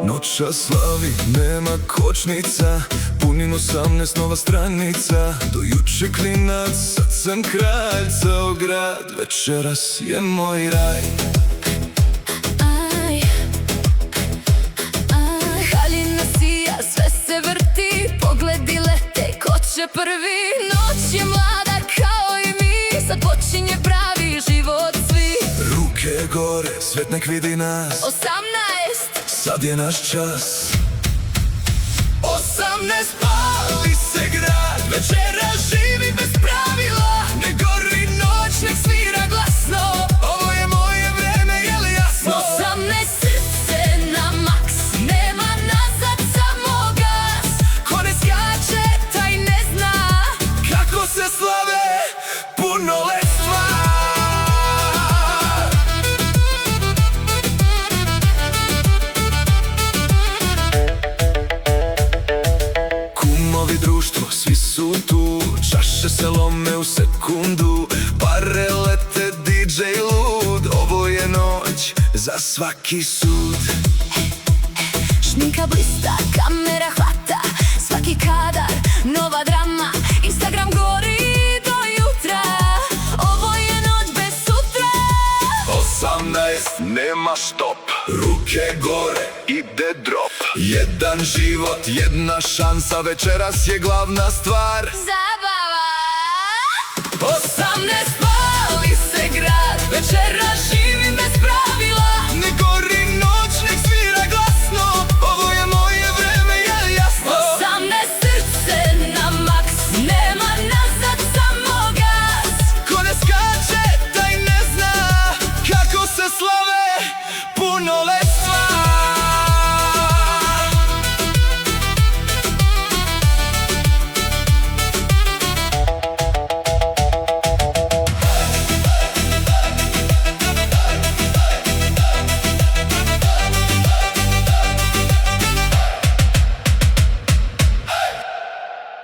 Noća slavi, nema kočnica, punim 18, nova stranica. Do juče klinac, sad sam kralj, ceo grad, večeras je moj raj. Haljina sija, sve se vrti, pogledi lete, ko će prvi? Noć je mlada kao i mi, sad počinje pravi život svi. Ruke gore, svet nek vidi nas, 18, sad je naš čas. 18, Pali se grad, večera živi bez pravila. ne gori noć, nek svira glasno. Ovo je moje vreme, je li jasno? 18, srce na maks, nema nazad, samo gas. Ko ne skače, Taj ne zna kako se slave punoletstva. Kumovi, društvo, svi su tu, čaše se lome u sekundu, pare lete, DJ lud. Ovo je noć za svaki sud. šminka blista, kamera hvata, svaki kadar, nova drama. Instagram gori do jutra, ovo je noć bez sutra. 18, nema štop, ruke gore, ide drop. Jedan život, jedna šansa, večeras je glavna stvar. Zabava 18